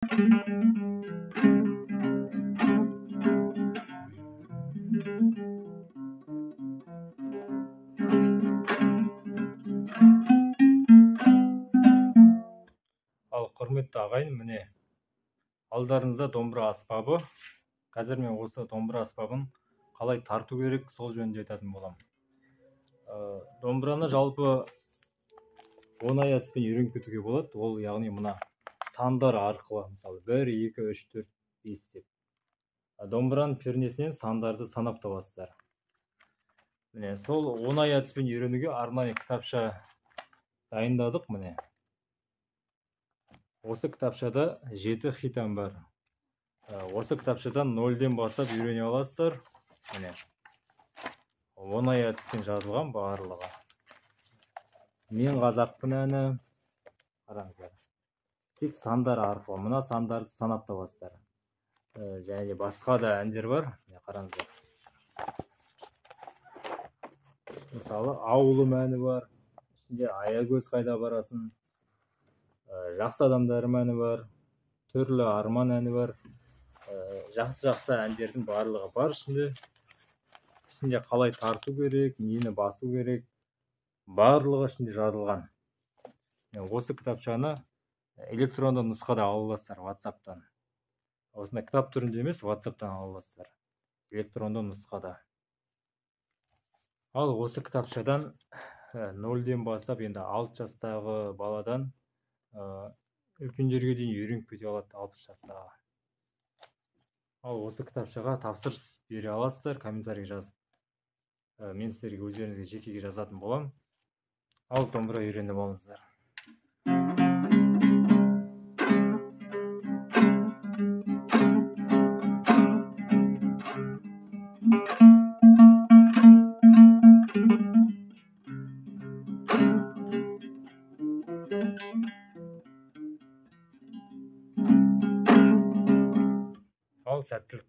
Ал құрметті ағайын, міне алдарыңызда домбыра аспабы. Қазір мен осы домбыра аспабын қалай тарту керек, сол жөнінде айтатын боламын. Домбыраны жалпы оңай әдіспен үйреніп кетуге болады. Ол яғни мына сандар арқылы, мысалы 1, 2, 3, 4, 5 деп. Домбыраның пернесінен сандарды санап табасыздар. Міне сол оңай әдіспен үйренуге арнайы кітапша дайындадық. Міне осы кітапшада 7 хитам бар. Осы кітапшадан 0-ден бастап үйрене аласыздар. Міне оңай әдіспен жазылған барлығы. Мен қазақпын әні, қараңыздар. Тек сандар арқылы, мына сандарды санап табасыздар. Және басқа да әндер бар. Қараңыздар. Мысалы, ауылым әні бар. Ішінде аягөз қайда барасын. Жақсы адамдарым әні бар. Түрлі арман әні бар. Жақсы әндердің барлығы бар ішінде. Ішінде қалай тарту керек, нені басу керек, барлығы ішінде жазылған. Осы кітапшаны электронды нұсқада ала аласыздар WhatsApp-тан. Осында кітап түрінде емес, WhatsApp-тан ала аласыздар. Электронды нұсқада. Ал осы кітапшадан 0-ден бастап енді 6 жастағы баладан үлкендерге дейін үйреніп кете алады, 60 жастағы. Ал осы кітапшаға тапсырыс бере аласыздар, комментарий жазып. Мен сіздерге өздеріңізге жекеге жазатын болам. Ал домбыра үйреніп алыңыздар. Ал сәттілік.